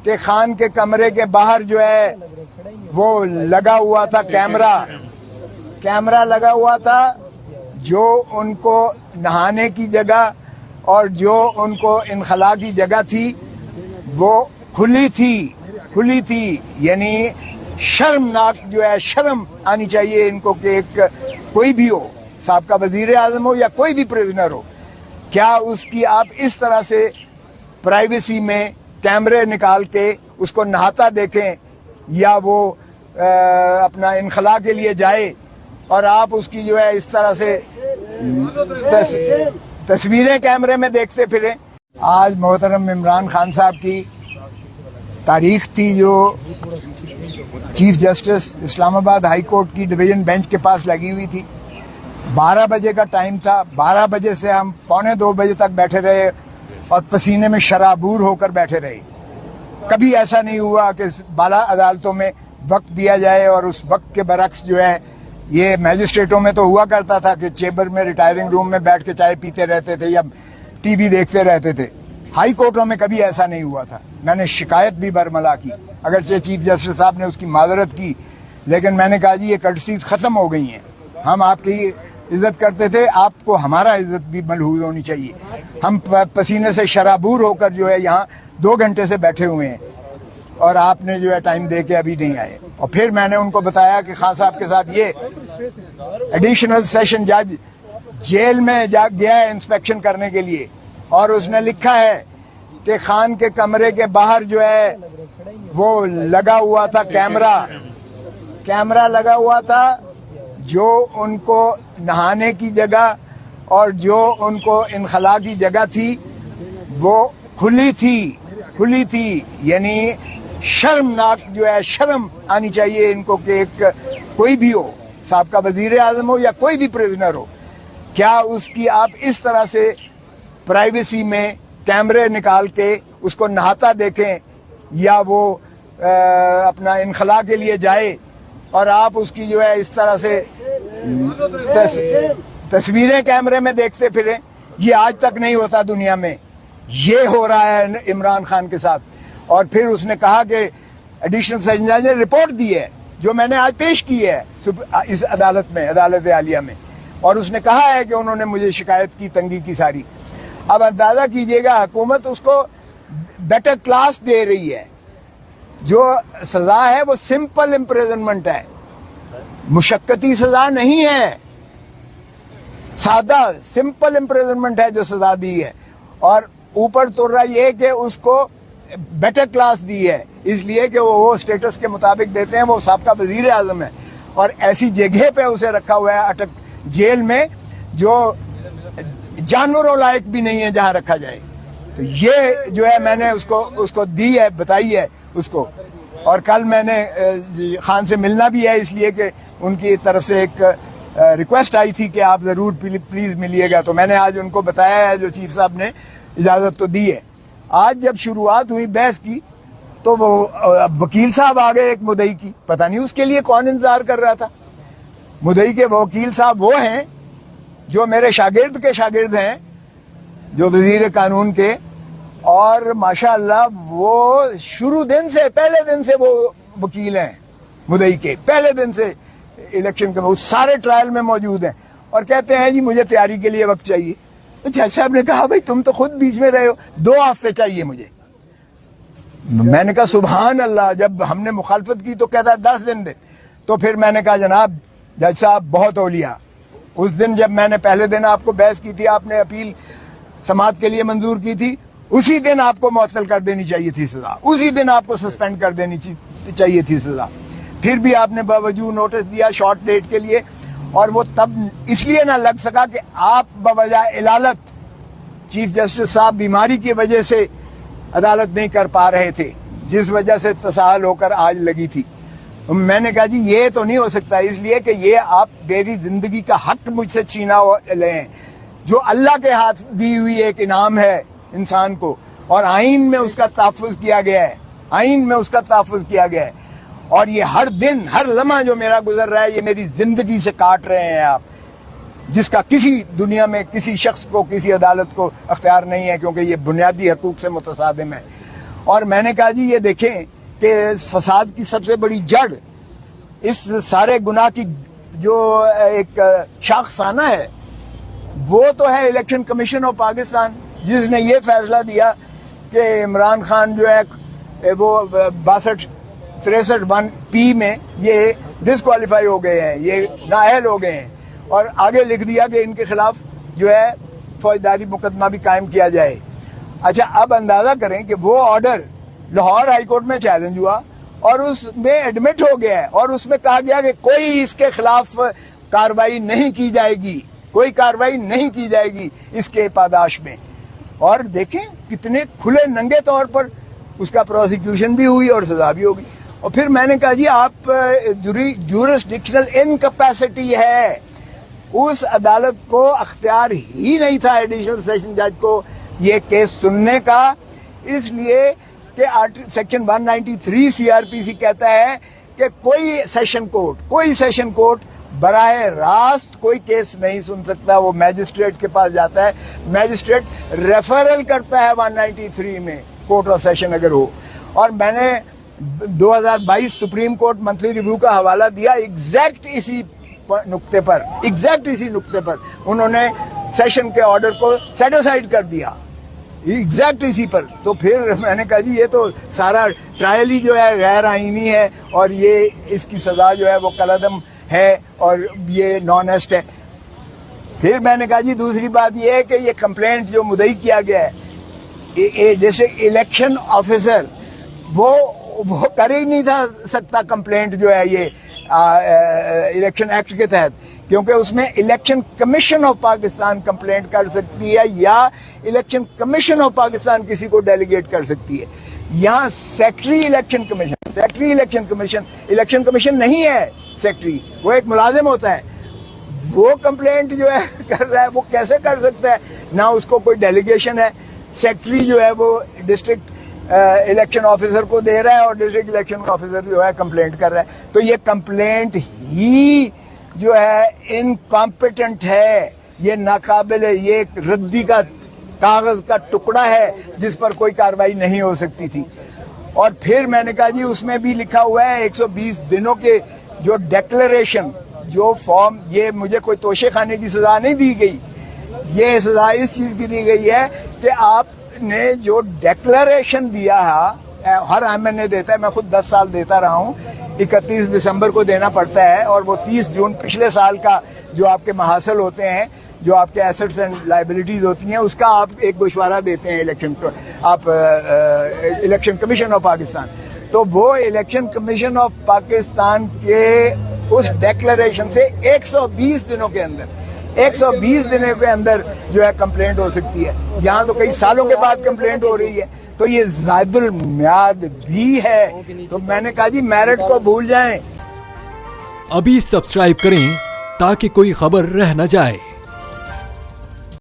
کہ خان کے کمرے کے باہر جو ہے وہ لگا ہوا تھا کیمرہ لگا ہوا تھا، جو ان کو نہانے کی جگہ اور جو ان کو انخلا کی جگہ تھی وہ کھلی تھی. یعنی شرمناک جو ہے، شرم آنی چاہیے ان کو کہ ایک کوئی بھی ہو، سابقہ وزیر اعظم ہو یا کوئی بھی پریزنر ہو، کیا اس کی آپ اس طرح سے پرائیویسی میں کیمرے نکال کے اس کو نہاتا دیکھیں یا وہ اپنا انخلا کے لیے جائے اور آپ اس کی جو ہے اس طرح سے تصویریں کیمرے میں دیکھتے پھریں. آج محترم عمران خان صاحب کی تاریخ تھی جو چیف جسٹس اسلام آباد ہائی کورٹ کی ڈویژن بینچ کے پاس لگی ہوئی تھی. 12 بجے کا ٹائم تھا. 12 بجے سے ہم 1:45 بجے تک بیٹھے رہے اور پسینے میں شرابور ہو کر بیٹھے رہے. کبھی ایسا نہیں ہوا کہ بالا عدالتوں میں وقت دیا جائے، اور اس وقت کے برعکس جو ہے یہ میجسٹریٹوں میں تو ہوا کرتا تھا کہ چیمبر میں ریٹائرنگ روم میں بیٹھ کے چائے پیتے رہتے تھے یا ٹی وی دیکھتے رہتے تھے. ہائی کورٹوں میں کبھی ایسا نہیں ہوا تھا. میں نے شکایت بھی برملا کی، اگرچہ چیف جسٹس صاحب نے اس کی معذرت کی، لیکن میں نے کہا جی یہ کرٹسیز ختم ہو گئی ہیں. ہم آپ کی عزت کرتے تھے، آپ کو ہمارا عزت بھی ملحوظ ہونی چاہیے. ہم پسینے سے شرابور ہو کر جو ہے یہاں 2 گھنٹے سے بیٹھے ہوئے ہیں اور آپ نے جو ہے ٹائم دے کے ابھی نہیں آئے. اور پھر میں نے ان کو بتایا کہ خان صاحب کے ساتھ یہ ایڈیشنل سیشن جج جیل میں گیا ہے انسپیکشن کرنے کے لیے، اور اس نے لکھا ہے کہ خان کے کمرے کے باہر جو ہے وہ لگا ہوا تھا کیمرہ لگا ہوا تھا، جو ان کو نہانے کی جگہ اور جو ان کو انخلا کی جگہ تھی وہ کھلی تھی. یعنی شرمناک جو ہے، شرم آنی چاہیے ان کو کہ ایک کوئی بھی ہو، سابقہ وزیر اعظم ہو یا کوئی بھی پریزنر ہو، کیا اس کی آپ اس طرح سے پرائیویسی میں کیمرے نکال کے اس کو نہاتا دیکھیں یا وہ اپنا انخلا کے لیے جائے اور آپ اس کی جو ہے اس طرح سے تصویریں کیمرے میں دیکھتے پھریں. یہ آج تک نہیں ہوتا دنیا میں، یہ ہو رہا ہے عمران خان کے ساتھ. اور پھر اس نے کہا کہ ایڈیشنل سیشن جج نے رپورٹ دی ہے جو میں نے آج پیش کی ہے اس عدالت میں، عدالت عالیہ میں، اور اس نے کہا ہے کہ انہوں نے مجھے شکایت کی، تنگی کی ساری. اب اندازہ کیجئے گا حکومت اس کو بیٹر کلاس دے رہی ہے. جو سزا ہے وہ سمپل امپریزنمنٹ ہے، مشقتی سزا نہیں ہے، سادہ سمپل امپریزنمنٹ ہے جو سزا دی ہے. اور اوپر تو رہا یہ کہ اس کو بیٹر کلاس دی ہے، اس لیے کہ وہ اسٹیٹس کے مطابق دیتے ہیں. وہ سابقہ وزیر اعظم ہے اور ایسی جگہ پہ اسے رکھا ہوا ہے اٹک جیل میں جو جانوروں لائق بھی نہیں ہے جہاں رکھا جائے. تو یہ جو ہے میں نے اس کو دی ہے، بتائی ہے اس کو. اور کل میں نے خان سے ملنا بھی ہے، اس لیے کہ ان کی طرف سے ایک ریکویسٹ آئی تھی کہ آپ ضرور پلیز ملیے گا. تو میں نے آج ان کو بتایا ہے، جو چیف صاحب نے اجازت تو دی ہے. آج جب شروعات ہوئی بحث کی تو وہ وکیل صاحب آ گئے ایک مدعی کی، پتہ نہیں اس کے لیے کون انتظار کر رہا تھا. مدعی کے وکیل صاحب وہ ہیں جو میرے شاگرد کے شاگرد ہیں، جو وزیر قانون کے، اور ماشاءاللہ وہ شروع دن سے، پہلے دن سے وہ وکیل ہیں مدعی کے، پہلے دن سے الیکشن کے وہ سارے ٹرائل میں موجود ہیں، اور کہتے ہیں جی مجھے تیاری کے لیے وقت چاہیے. جج صاحب نے کہا بھائی تم تو خود بیچ میں رہے ہو، 2 ہفتے چاہیے مجھے. میں نے کہا سبحان اللہ، جب ہم نے مخالفت کی تو کہتا ہے 10 دن دے. تو پھر میں نے کہا جناب جج صاحب بہت اولیاء، اس دن جب میں نے پہلے دن آپ کو بحث کی تھی، آپ نے اپیل سماعت کے لیے منظور کی تھی، اسی دن آپ کو معطل کر دینی چاہیے تھی سزا، اسی دن آپ کو سسپینڈ کر دینی چاہیے تھی سزا. پھر بھی آپ نے باوجود نوٹس دیا شارٹ ڈیٹ کے لیے، اور وہ تب اس لیے نہ لگ سکا کہ آپ بوجہ علالت چیف جسٹس صاحب بیماری کی وجہ سے عدالت نہیں کر پا رہے تھے، جس وجہ سے تساہل ہو کر آج لگی تھی. میں نے کہا جی یہ تو نہیں ہو سکتا، اس لیے کہ یہ آپ میری زندگی کا حق مجھ سے چھینا لیں، جو اللہ کے ہاتھ دی ہوئی ایک انعام ہے انسان کو، اور آئین میں اس کا تحفظ کیا گیا ہے، آئین میں اس کا تحفظ کیا گیا ہے. اور یہ ہر دن، ہر لمحہ جو میرا گزر رہا ہے، یہ میری زندگی سے کاٹ رہے ہیں آپ، جس کا کسی دنیا میں کسی شخص کو، کسی عدالت کو اختیار نہیں ہے، کیونکہ یہ بنیادی حقوق سے متصادم ہے. اور میں نے کہا جی یہ دیکھیں کہ فساد کی سب سے بڑی جڑ اس سارے گناہ کی جو ایک شاخسانہ ہے وہ تو ہے الیکشن کمیشن آف پاکستان، جس نے یہ فیصلہ دیا کہ عمران خان جو ہے وہ 62-63(1) میں یہ ڈسکوالیفائی ہو گئے ہیں، یہ نااہل ہو گئے ہیں، اور آگے لکھ دیا کہ ان کے خلاف جو ہے فوجداری مقدمہ بھی قائم کیا جائے۔ اچھا اب اندازہ کریں کہ وہ آرڈر لاہور ہائی کورٹ میں چیلنج ہوا اور اس میں ایڈمٹ ہو گیا ہے، اور اس میں کہا گیا کہ کوئی اس کے خلاف کارروائی نہیں کی جائے گی، کوئی کارروائی نہیں کی جائے گی اس کے پاداش میں۔ اور دیکھیں کتنے کھلے ننگے طور پر اس کا پروسیکیوشن بھی ہوئی اور سزا بھی ہوگی۔ اور پھر میں نے کہا جی آپ جورسڈکشنل انکیپیسٹی ہے، اس عدالت کو اختیار ہی نہیں تھا ایڈیشنل سیشن جج کو یہ کیس سننے کا، اس لیے کہ سیکشن 193 CRPC کہتا ہے کہ کوئی سیشن کورٹ براہ راست کوئی کیس نہیں سن سکتا، وہ میجسٹریٹ کے پاس جاتا ہے، میجسٹریٹ ریفرل کرتا ہے 193 میں کورٹ آف سیشن اگر ہو۔ اور میں نے 2022 سپریم کورٹ منتھلی ریویو کا حوالہ دیا ایگزیکٹ اسی نقطے پر انہوں نے سیشن کے آرڈر کو سیٹ اسائڈ کر دیا ایگزیکٹ اسی پر۔ تو پھر میں نے کہا جی یہ تو سارا ٹرائل ہی جو ہے غیر آئینی ہے اور یہ اس کی سزا جو ہے وہ کالعدم ہے اور یہ نان ایسٹ ہے۔ پھر میں نے کہا جی دوسری بات یہ ہے کہ یہ کمپلینٹ جو مدعی کیا گیا ہے ڈسٹرکٹ الیکشن آفیسر وہ کر ہی نہیں تھا سکتا کمپلینٹ جو ہے یہ الیکشن ایکٹ کے تحت، کیونکہ اس میں election commission of Pakistan complaint کر سکتی ہے یا الیکشن کمیشن آف پاکستان کسی کو ڈیلیگیٹ کر سکتی ہے۔ یہاں سیکٹری الیکشن کمیشن نہیں ہے، سیکٹری وہ ایک ملازم ہوتا ہے، وہ کمپلینٹ جو ہے کر رہا ہے، وہ کیسے کر سکتا ہے؟ نہ اس کو کوئی ڈیلیگیشن ہے، سیکٹری جو ہے وہ ڈسٹرکٹ الیکشن آفیسر کو دے رہا ہے اور ڈسٹرکٹ الیکشن آفیسر جو ہے کمپلینٹ کر رہا ہے۔ تو یہ کمپلینٹ ہی جو ہے انکمپیٹنٹ ہے، یہ ناقابل، یہ ایک ردی کا کاغذ کا ٹکڑا ہے جس پر کوئی کارروائی نہیں ہو سکتی تھی۔ اور پھر میں نے کہا جی اس میں بھی لکھا ہوا ہے 120 دنوں کے جو ڈیکلریشن جو فارم، یہ مجھے کوئی توشے خانے کی سزا نہیں دی گئی، یہ سزا اس چیز کی دی گئی ہے کہ آپ نے جو ڈیکلریشن دیا ہے، ہر MNA دیتا ہے، میں خود 10 سال دیتا رہا ہوں، 31 دسمبر کو دینا پڑتا ہے، اور وہ 30 جون پچھلے سال کا جو آپ کے محاصل ہوتے ہیں، جو آپ کے ایسٹس اینڈ لائبلٹیز ہوتی ہیں، اس کا آپ ایک گوشوارہ دیتے ہیں الیکشن کمیشن آف پاکستان۔ تو وہ الیکشن کمیشن آف پاکستان کے اس ڈیکلریشن سے 120 دنوں کے اندر جو ہے کمپلینٹ ہو سکتی ہے، یہاں تو کئی سالوں کے بعد کمپلینٹ ہو رہی ہے، تو یہ زائد المیعاد بھی ہے۔ تو میں نے کہا جی میرٹ کو بھول جائیں۔ ابھی سبسکرائب کریں تاکہ کوئی خبر رہ نہ جائے۔